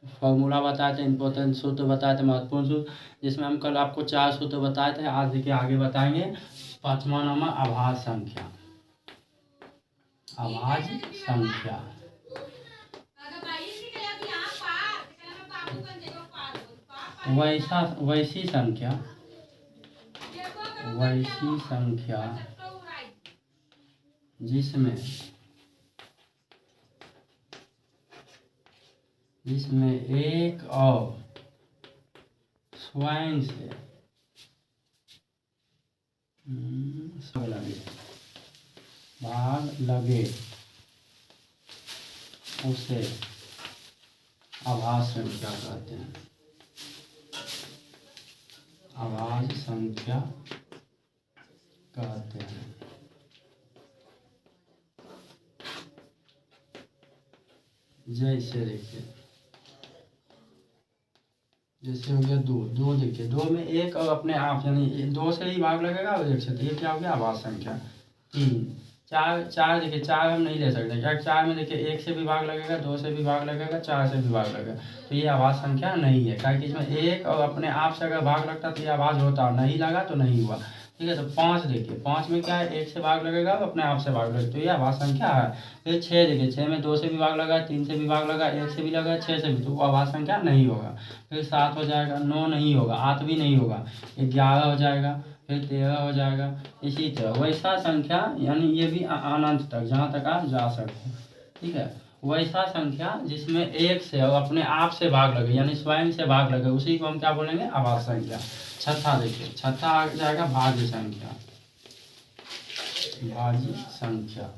Formula बताए थे, important सूत्र बताए थे, महत्वपूर्ण सूत्र, जिसमें हम कल आपको 4 सूत्र बताए थे। आज देखिए आगे बताएंगे 5वां नंबर अभाज्य संख्या। अभाज्य संख्या वैसी संख्या जिसमें एक और स्वयं से भाग लगे उसे अभाज्य संख्या कहते हैं। अभाज्य संख्या कहते हैं। जैसे देखिए, जैसे हो गया दो देखिए, 2 में एक और अपने आप, यानी 2 से ही भाग लगेगा और 1 से, तो ये क्या हो गया अभाज्य संख्या। 3 4 देखिए, 4 हम नहीं ले सकते, क्या 4 में देखिए 1 से भी भाग लगेगा, 2 से भी भाग लगेगा, 4 से भी भाग लगेगा, तो ये अभाज्य संख्या नहीं है। क्या कि इसमें एक और अपने आप से अगर भाग लगता तो ये अभाज्य होता, नहीं लगा तो नहीं हुआ। ठीक है, तो 5 देखिए, 5 में क्या है, 1 से भाग लगेगा और अपने आप से भाग लगेगा, तो ये अभाज्य संख्या है। फिर 6 देखिए, 6 में 2 से भी भाग लगा, 3 से भी भाग लगा, 1 से भी लगा, 6 से भी, तो वो अभाज्य संख्या नहीं होगा। फिर 7 हो जाएगा, 9 नहीं होगा, 8 भी नहीं होगा, 11 हो जाएगा, फिर 13 हो जाएगा। इसी तरह वैसा संख्या, यानी ये भी अनंत तक, जहाँ तक आप जा सकते हैं। ठीक है, वैसा संख्या जिसमें एक से और अपने आप से भाग लगे, यानी स्वयं से भाग लगे, उसी को हम क्या बोलेंगे अभाज्य संख्या। छठा देखिए, छठा आ जाएगा भाज्य संख्या। भाज्य संख्या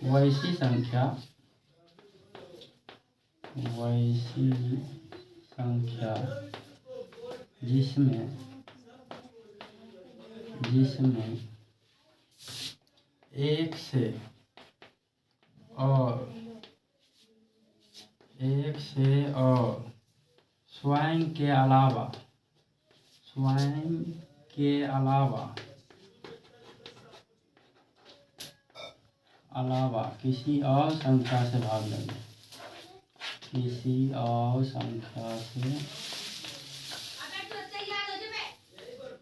वैसी संख्या जिसमें एक से और स्वयं के अलावा किसी और संख्या से भाग लगे,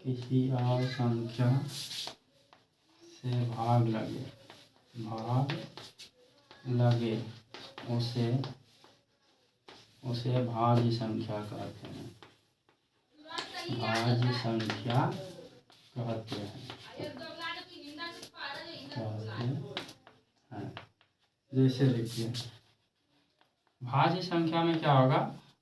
किसी और संख्या से भाग लगे उसे भाज्य संख्या कहते हैं। भाज्य संख्या कहते हैं। जैसे देखिए, भाज्य संख्या में क्या होगा,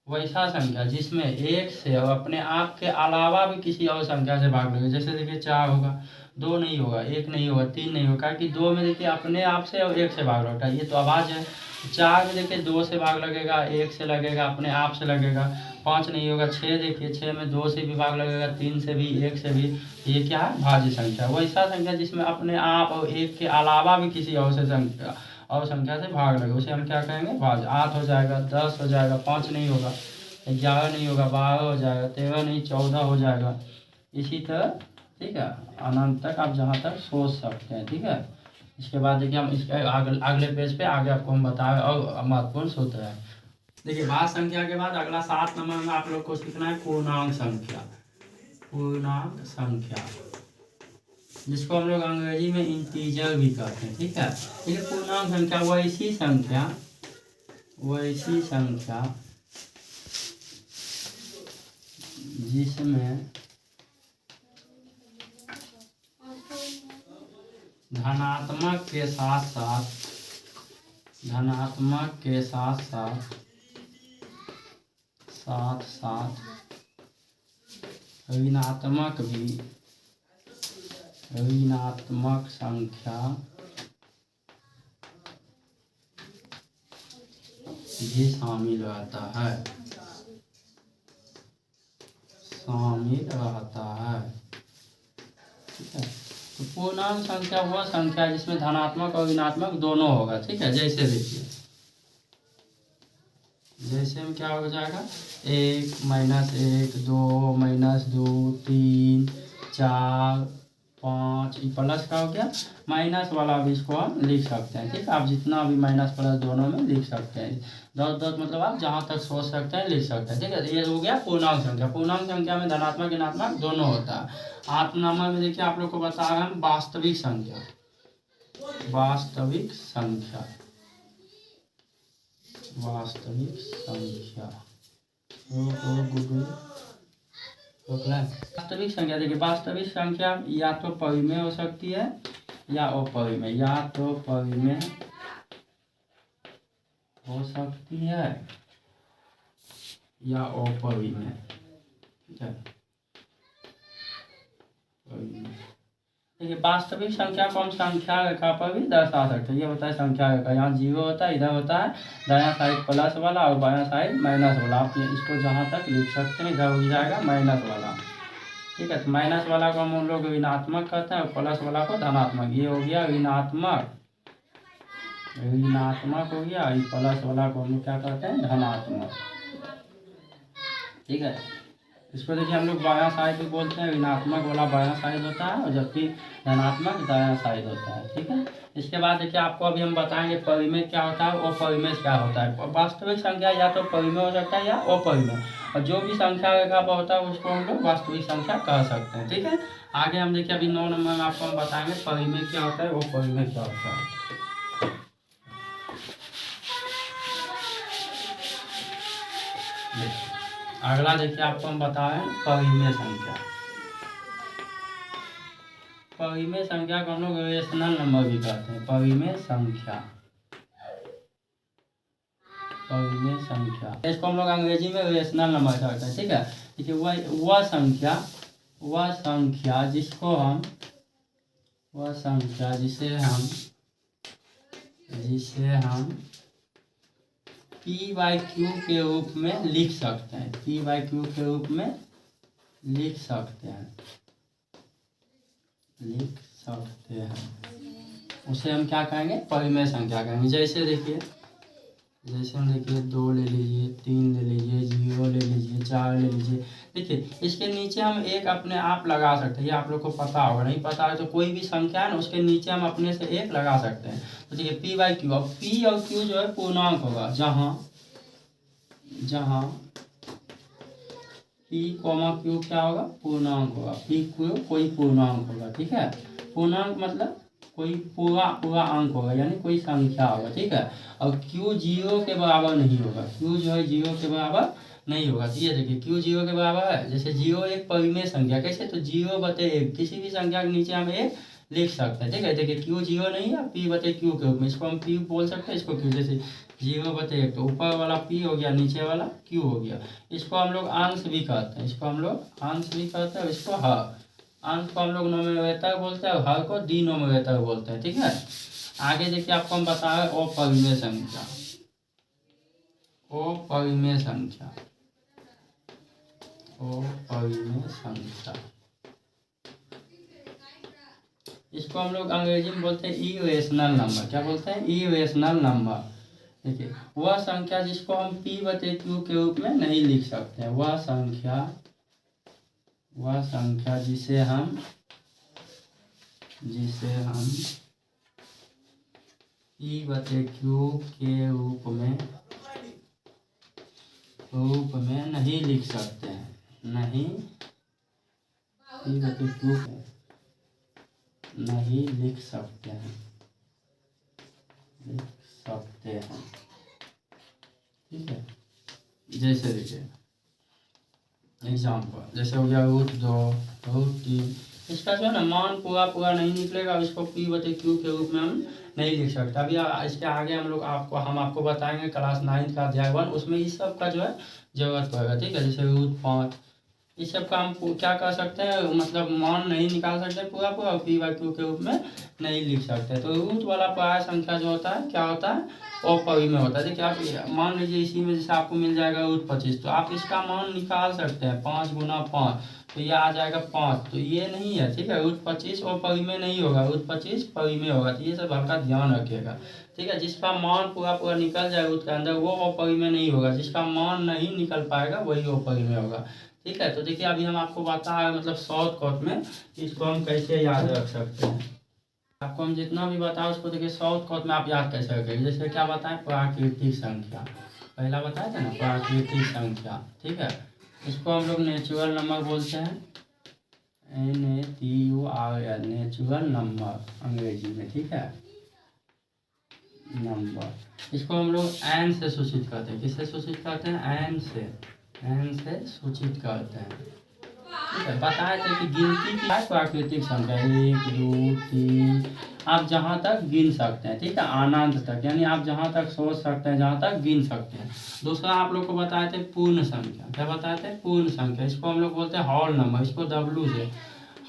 वैसा संख्या जिसमें एक से और अपने आप के अलावा भी किसी और संख्या से भाग लगे। जैसे देखिए 4 होगा, 2 नहीं होगा, 1 नहीं होगा, 3 नहीं होगा, कि 2 में देखिए अपने आप से और 1 से भाग लगता है, ये तो अभाज्य है। 4 में देखिए 2 से भाग लगेगा, 1 से लगेगा, अपने आप से लगेगा, 5 नहीं होगा। 6 देखिए, 6 में 2 से भी भाग लगेगा, 3 से भी, 1 से भी, ये क्या है भाज्य संख्या। वैसा संख्या जिसमें अपने आप और 1 के अलावा भी किसी और संख्या से भाग लगे, उसे हम क्या कहेंगे भाज्य। 8 हो जाएगा, 10 हो जाएगा, 5 नहीं होगा, 11 नहीं होगा, 12 हो जाएगा, 13 नहीं 14 हो जाएगा। इसी तरह ठीक है, अनंत तक आप जहाँ तक सोच सकते हैं। ठीक है, इसके बाद देखिए हम इसके अगले पेज पे आगे आपको हम बताएं और महत्वपूर्ण सूत्र है। देखिए भाज्य संख्या के बाद अगला 7 नंबर में आप लोग को सीखना है पूर्णांक संख्या, जिसको हम लोग अंग्रेजी में इंटीजर भी कहते हैं। ठीक है, ये पूर्णांक संख्या वैसी संख्या जिसमें धनात्मक के साथ ऋणात्मक संख्या भी शामिल रहता है। ठीक है, तो पूर्णांक संख्या वह संख्या जिसमें धनात्मक और ऋणात्मक दोनों होगा। ठीक है, जैसे देखिए, जैसे में क्या हो जाएगा, 1 -1 2 -2 3 4 5 प्लस का हो गया, माइनस वाला भी इसको हम लिख सकते हैं। ठीक है, आप जितना भी माइनस प्लस दोनों में लिख सकते हैं। 10 10 मतलब आप जहाँ तक सोच सकते हैं लिख सकते हैं। ठीक है, ये हो गया पूर्णांक संख्या। पूर्णांक संख्या में धनात्मक ऋणात्मक दोनों होता है। 8 नंबर में देखिए आप लोग को बताया हम वास्तविक संख्या। वास्तविक संख्या, वास्तविक संख्या, वास्तविक संख्या देखिए, वास्तविक संख्या या तो परिमेय हो सकती है या अपरिमेय, या तो परिमेय हो सकती है या अपरिमेय। ठीक है, देखिए वास्तविक संख्या को हम संख्या रेखा पर भी दर्शा सकते हैं। ये होता है संख्या रेखा, यहाँ 0 होता है, इधर होता है दायां साइड प्लस वाला और बायां साइड माइनस वाला। आप इसको जहाँ तक लिख सकते हैं, इधर हो जाएगा माइनस वाला। ठीक है, तो माइनस वाला को हम लोग ऋणात्मक कहते हैं और प्लस वाला को धनात्मक। ये हो गया ऋणात्मक, ऋणात्मक हो गया। प्लस वाला को हम क्या कहते हैं, धनात्मक। ठीक है, इसको देखिए हम लोग बायां साइड भी बोलते हैं। ऋणात्मक वाला बायां साइड होता है और जबकि धनात्मक दायां साइड होता है। ठीक है, इसके बाद देखिए आपको अभी हम बताएंगे परिमेय क्या होता है और अपरिमेय क्या होता है। वास्तविक संख्या या तो परिमेय हो सकता है या अपरिमेय, और जो भी संख्या रेखा पर होता है उसको हम लोग वास्तविक संख्या कह सकते हैं। ठीक है, आगे हम देखिए अभी 9 नंबर में आपको हम बताएंगे परिमेय क्या होता है और अपरिमेय क्या होता है। अगला देखिए आपको हम बताएं परिमेय संख्या। परिमेय संख्या को हम लोग रेशनल नंबर भी कहते हैं। परिमेय संख्या, परिमेय संख्या, इसको हम लोग अंग्रेजी में रेशनल नंबर कहते हैं। ठीक है, देखिए वह संख्या जिसको हम, वह संख्या जिसे हम P/Q के रूप में लिख सकते हैं। P/Q के रूप में लिख सकते हैं, उसे हम क्या कहेंगे, परिमेय संख्या कहेंगे। जैसे देखिए, जैसे हम देखिए 2 ले लीजिए, 3 ले लीजिए, 0 ले लीजिए, 4 ले लीजिए। देखिए इसके नीचे हम एक अपने आप लगा सकते हैं। ये आप लोग को पता होगा, नहीं पता है तो कोई भी संख्या है ना उसके नीचे हम अपने से एक लगा सकते हैं। तो देखिए P/Q, अब P और Q जो है पूर्णांक होगा। जहाँ P, Q क्या होगा, पूर्णांक होगा। P, Q कोई पूर्णांक होगा। ठीक है, पूर्णांक मतलब कोई पूरा अंक होगा, यानी कोई संख्या होगा। ठीक है, और Q 0 के बराबर नहीं होगा। Q जो है 0 के बराबर नहीं होगा। तो ये देखिए Q 0 के बराबर है, जैसे 0 एक परिमेय संख्या। कैसे, तो 0/1, किसी भी संख्या के नीचे हम एक लिख सकते हैं। ठीक है, देखिए Q 0 नहीं है, P/Q के रूप में इसको हम P बोल सकते हैं, इसको Q। जैसे 0/1 तो ऊपर वाला P हो गया, नीचे वाला Q हो गया। इसको हम लोग अंश भी कहते हैं, इसको हम लोग अंश भी कहते हैं। इसको हर, अंश को हम लोग नोमेरेटर बोलते हैं और हर को डिनोमिनेटर बोलते हैं। ठीक है, आगे देखिए आपको हम बता रहे अपरिमेय संख्या। अपरिमेय संख्या, अपरिमेय संख्या, इसको हम लोग अंग्रेजी में बोलते हैं इरेशनल नंबर। क्या बोलते हैं, इरेशनल नंबर। देखिए वह संख्या जिसको हम P/Q के रूप में नहीं लिख सकते हैं, वह संख्या जिसे हम P/Q के रूप में नहीं लिख सकते हैं, नहीं P/Q नहीं लिख सकते हैं। ठीक है, जैसे देखिए एग्जाम्पल, जैसे हो गया √2, √3। इसका जो है ना मान पूरा नहीं निकलेगा, इसको P/Q के रूप में हम नहीं लिख सकते। अभी इसके आगे हम आपको बताएंगे क्लास 9 का अध्याय 1, उसमें इस सब का जो है जरूरत पड़ेगा। ठीक है, जैसे √5, इस सब का हम क्या कर सकते हैं, मतलब मान नहीं निकाल सकते पूरा और P/Q के रूप में नहीं लिख सकते। तो रूट वाला प्राय संख्या जो होता है क्या होता है, अपरिमेय होता है। देखिए आप मान लीजिए इसी में जैसे आपको मिल जाएगा √25, तो आप इसका मान निकाल सकते हैं 5 × 5, तो ये आ जाएगा 5। तो ये नहीं है, ठीक है, √25 अपरिमेय नहीं होगा, √25 परिमेय होगा। तो ये सब हल्का ध्यान रखिएगा। ठीक है, जिसका मान पूरा निकल जाए रूट के अंदर वो अपरिमेय नहीं होगा, जिसका मान नहीं निकल पाएगा वही अपरिमेय होगा। ठीक है। तो देखिए अभी हम आपको बताया मतलब शॉर्टकट में इसको हम कैसे याद रख सकते हैं। आपको हम जितना भी बताया उसको देखिए शॉर्टकट में आप याद कैसे रखेंगे। जैसे क्या बताएं, प्राकृतिक संख्या, पहला बताया था ना प्राकृतिक संख्या, ठीक है। इसको हम लोग नेचुरल नंबर बोलते हैं, NATURL, नेचुरल नंबर अंग्रेजी में, ठीक है, नंबर। इसको हम लोग एन से सूचित करते हैं। किससे सूचित करते हैं? एन से सूचित करते हैं, ठीक है। बताए थे कि गिनती की प्राकृतिक संख्या 1 2 3, आप जहाँ तक गिन सकते हैं, ठीक है, अनंत तक, यानी आप जहाँ तक सोच सकते हैं, जहाँ तक गिन सकते हैं। दूसरा आप लोग को बताए थे पूर्ण संख्या। क्या बताए थे? पूर्ण संख्या। इसको हम लोग बोलते हैं हॉल नंबर। इसको W से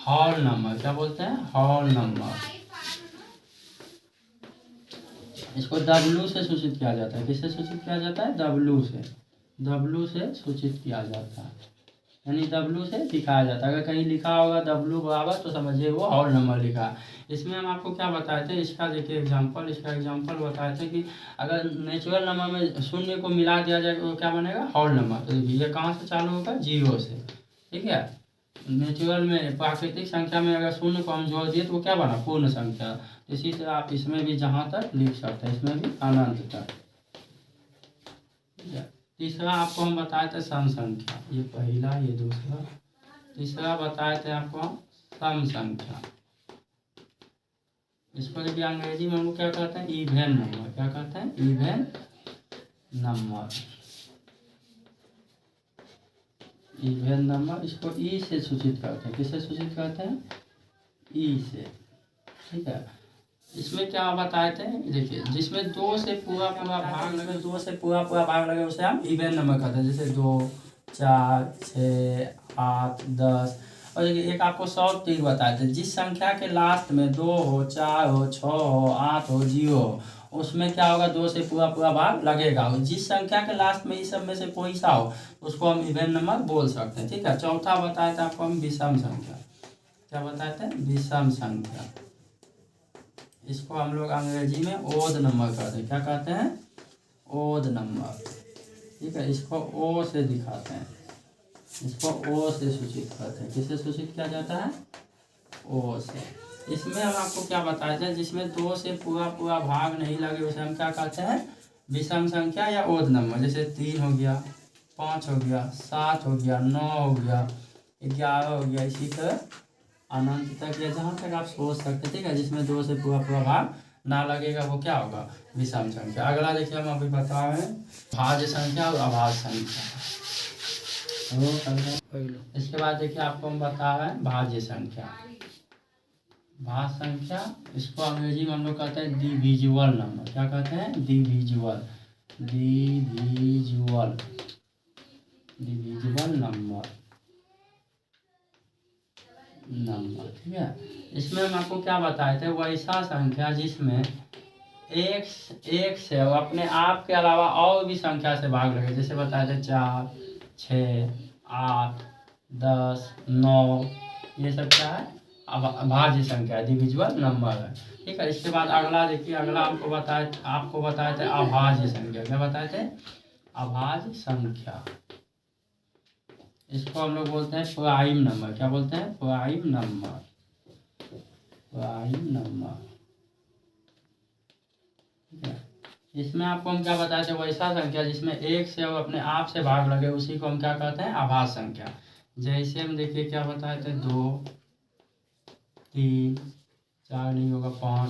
हॉल नंबर, क्या बोलते हैं? Hall number. इसको W से सूचित किया जाता है। किससे सूचित किया जाता है? W से सूचित किया जाता है, यानी W से दिखाया जाता है। अगर कहीं लिखा होगा W बराबर तो समझिए वो हॉल नंबर लिखा है। इसमें हम आपको क्या बताए थे, इसका देखिए एग्जांपल, इसका एग्जांपल बताए थे कि अगर नेचुरल नंबर में शून्य को मिला दिया जाए तो क्या बनेगा? Hall number. तो देखिए ये कहाँ से चालू होगा? 0 से, ठीक है। नेचुरल में प्राकृतिक संख्या में अगर शून्य को हम जोड़ दिए तो वो क्या बना? पूर्ण संख्या। इसी तरह आप इसमें भी जहाँ तक लिख सकते हैं, इसमें भी अनंत तक, ठीक है। तीसरा आपको हम बताए थे सम संख्या, ये पहला, ये दूसरा। तीसरा बताए थे आपको हम सम संख्या। इसको देखिए अंग्रेजी में हम क्या कहते हैं? Even number. क्या कहते हैं? Even number. Even number. इसको ई से सूचित करते हैं। किससे सूचित करते हैं? ई से, ठीक है। इसमें क्या बताए थे, देखिए जिसमें 2 से पूरा भाग लगे, 2 से पूरा भाग लगे उसे हम इवेन नंबर कहते हैं। जैसे 2 4 6 8 10। और देखिए एक आपको शॉर्ट ट्रिक बताए थे, जिस संख्या के लास्ट में 2 हो 4 हो 6 हो 8 हो 0 हो, उसमें क्या होगा? 2 से पूरा भाग लगेगा। जिस संख्या के लास्ट में इस सब में से कोई सा हो उसको हम इवेन नंबर बोल सकते हैं, ठीक है। चौथा बताया था आपको हम विषम संख्या। क्या बताए थे? विषम संख्या। इसको हम लोग अंग्रेजी में ओड नंबर कहते हैं। क्या कहते हैं? ओड नंबर, ठीक है। इसको ओ से दिखाते हैं, इसको ओ से सूचित करते हैं। किससे सूचित किया जाता है? ओ से। इसमें हम आपको क्या बताए थे, जिसमें 2 से पूरा भाग नहीं लगे उसे हम क्या कहते हैं? विषम संख्या या ओड नंबर। जैसे 3 हो गया, 5 हो गया, 7 हो गया, 9 हो गया, 11 हो गया, इसी तरह अनंत तक, या जहाँ तक आप सोच सकते, ठीक है। जिसमें 2 से पूरा भाग ना लगेगा वो क्या होगा? विषम संख्या। अगला देखिए हम अभी बता रहे हैं भाज्य संख्या और अभाज्य संख्या। इसके बाद देखिए आपको हम बता रहे हैं भाज्य संख्या। भाज्य संख्या, इसको अंग्रेजी में हम लोग कहते हैं डिविजिबल नंबर। क्या कहते हैं? डिविजिबल नंबर, ठीक है। इसमें हम आपको क्या बताए थे, वैसा संख्या जिसमें एक से अपने आप के अलावा और भी संख्या से भाग लगे। जैसे बताए थे 4 6 8 10 9, ये सब क्या है? अभाज्य संख्या, डिविजिबल नंबर है, ठीक है। इसके बाद अगला देखिए, अगला आपको बताए थे अभाज्य संख्या। क्या बताए थे? अभाज्य संख्या। इसको हम लोग बोलते हैं प्राइम नंबर। क्या बोलते हैं? प्राइम नंबर, ठीक है। इसमें आपको हम क्या बताए थे, वैसा संख्या जिसमें 1 से और अपने आप से भाग लगे उसी को हम क्या कहते हैं? अभाज्य संख्या। जैसे हम देखिए क्या बताए थे, 2 3 4 नहीं होगा, 5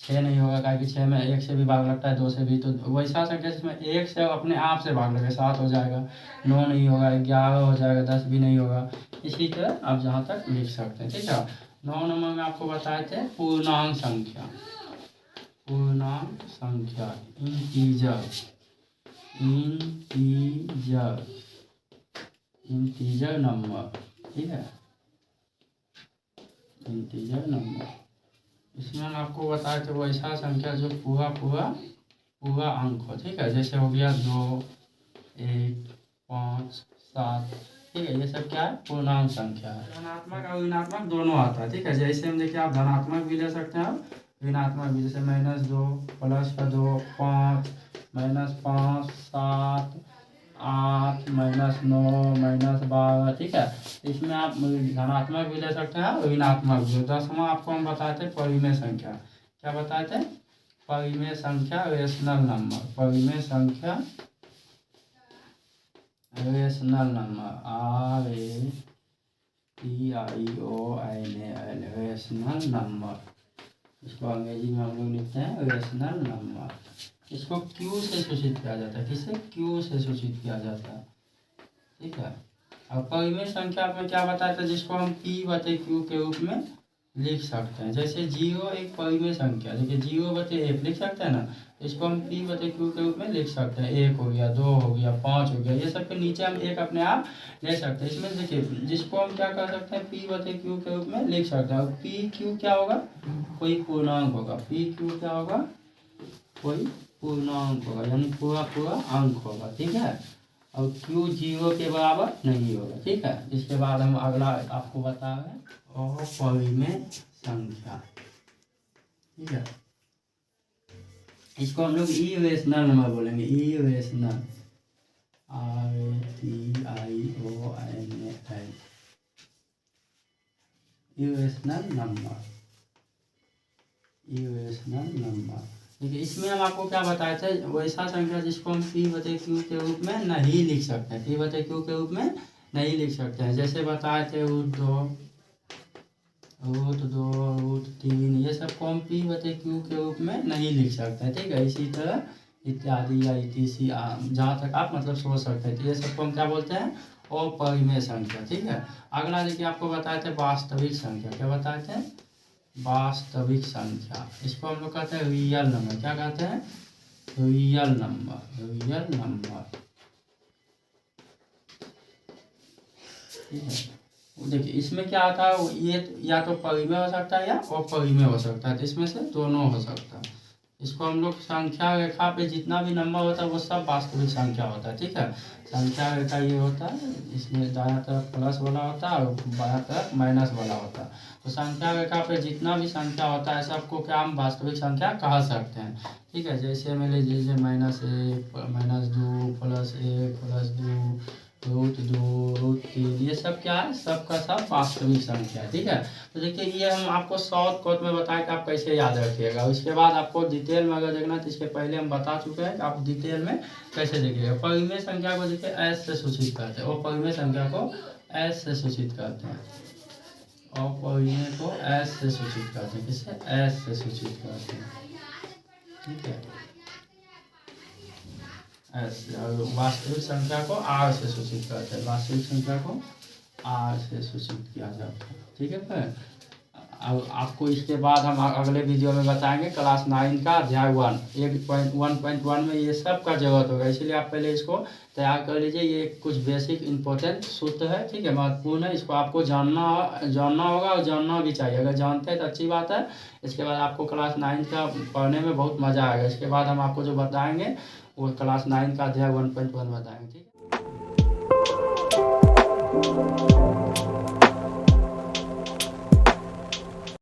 6 नहीं होगा, क्योंकि 6 में 1 से भी भाग लगता है, 2 से भी। तो वैसा संख्या जिसमें 1 से अपने आप से भाग लगे, 7 हो जाएगा, 9 नहीं होगा, 11 हो जाएगा, 10 भी नहीं होगा। इसी तरह आप जहाँ तक लिख सकते हैं, ठीक है। 9 नंबर में आपको बताए थे पूर्णांक संख्या। इंटीजर नंबर, ठीक है, इंटीजर नंबर। इसमें हम आपको बताए थे वैसा संख्या जो पूरा अंक हो, ठीक है। जैसे हो गया 2 1 5 7, ठीक है। ये सब क्या है? पूर्णांक संख्या है। धनात्मक और ऋणात्मक दोनों आता है, ठीक है। जैसे हम देखिए आप धनात्मक भी ले सकते हैं, ऋणात्मक भी। जैसे -2 +2 5 -5 7 8 माइनस 9 माइनस 12, ठीक है। इसमें आप धनात्मक भी ले सकते हैं और ऋणात्मक भी। 10वां आपको हम बताए थे परिमेय संख्या। क्या बताए थे? परिमेय संख्या, रेशनल नंबर। परिमेय संख्या, rational number, RATIONAL, rational number. इसको अंग्रेजी में हम लोग लिखते हैं रेशनल नंबर। इसको क्यू से सूचित किया जाता है। किससे? क्यू से सूचित किया जाता है, ठीक है। अब परिमेय संख्या में क्या बताया था? जिसको हम P/Q के रूप में लिख सकते हैं। जैसे 0 एक परिमेय संख्या, देखिए 0/1 लिख सकते हैं ना, इसको हम P/Q के रूप में लिख सकते हैं। 1 हो गया, 2 हो गया, 5 हो गया, ये सब के नीचे हम एक अपने आप ले सकते हैं। इसमें देखिए जिसको हम क्या कर सकते हैं? P/Q के रूप में लिख सकते हैं। और PQ क्या होगा? कोई पूर्णांक होगा। PQ क्या होगा? कोई पूर्णांक होगा, यानी पूरा अंक होगा, ठीक है। और Q 0 के बराबर नहीं होगा, ठीक है। इसके बाद हम अगला आपको बता रहे हैं अपरिमेय संख्या, ठीक है। इसको हम लोग इरेशनल नंबर बोलेंगे। Irrational, RATIONAL, irrational number, irrational number. देखिए इसमें हम आपको क्या बताए थे? वैसा संख्या जिसको हम P/Q के रूप में नहीं लिख सकते हैं। P/Q के रूप में नहीं लिख सकते हैं। जैसे बताए थे √2, √3, ये सब को हम P/Q के रूप में नहीं लिख सकते हैं, ठीक है। इसी तरह इत्यादि या ETC, जहाँ तक आप मतलब सोच सकते हैं। तो ये सबको हम क्या बोलते हैं? अपरिमेय संख्या, ठीक है। अगला देखिए आपको बताए थे वास्तविक संख्या। क्या बताए थे? वास्तविक संख्या। इसको हम लोग कहते हैं रियल नंबर। क्या कहते हैं? रियल नंबर, रियल नंबर, ठीक है। देखिए इसमें क्या आता है? ये या तो परिमेय हो सकता है या अपरिमेय हो सकता है, तो इसमें से दोनों हो सकता है। इसको हम लोग संख्या रेखा पे जितना भी नंबर होता है वो सब वास्तविक संख्या होता है, ठीक है। संख्या रेखा ये होता है, इसमें दायां तरफ प्लस वाला होता है और बायां तरफ माइनस वाला होता है। तो संख्या रेखा पे जितना भी संख्या होता है सबको क्या हम वास्तविक संख्या कह सकते हैं, ठीक है। जैसे में ले लीजिए -1, -2, +1, +2, √2, √3, ये सब क्या है? सबका सब वास्तविक संख्या है, ठीक है। तो देखिए ये हम आपको शॉर्ट कट में बताएं कि आप कैसे याद रखिएगा। उसके बाद आपको डिटेल में अगर देखना तो इसके पहले हम बता चुके हैं कि आप डिटेल में कैसे देखिएगा। परिमेय संख्या को देखिए S से सूचित करते हैं। अपरिमेय संख्या को S से सूचित करते हैं। अपरिमेय को S से सूचित करते हैं। किससे? S से सूचित करते हैं, ठीक है। और वास्तविक संख्या को R से सूचित करते हैं। वास्तविक संख्या को R से सूचित किया जाता है, ठीक है। फिर अब आपको इसके बाद हम अगले वीडियो में बताएंगे क्लास 9 का अध्याय 1.1 में ये सब का जरूरत होगा, इसलिए आप पहले इसको तैयार कर लीजिए। ये कुछ बेसिक इंपॉर्टेंट सूत्र है, ठीक है, महत्वपूर्ण है। इसको आपको जानना होगा और जानना भी चाहिए। अगर जानते हैं तो अच्छी बात है। इसके बाद आपको क्लास 9 का पढ़ने में बहुत मज़ा आएगा। इसके बाद हम आपको जो बताएंगे वो क्लास 9 का अध्याय 1.1 बताएंगे, ठीक है।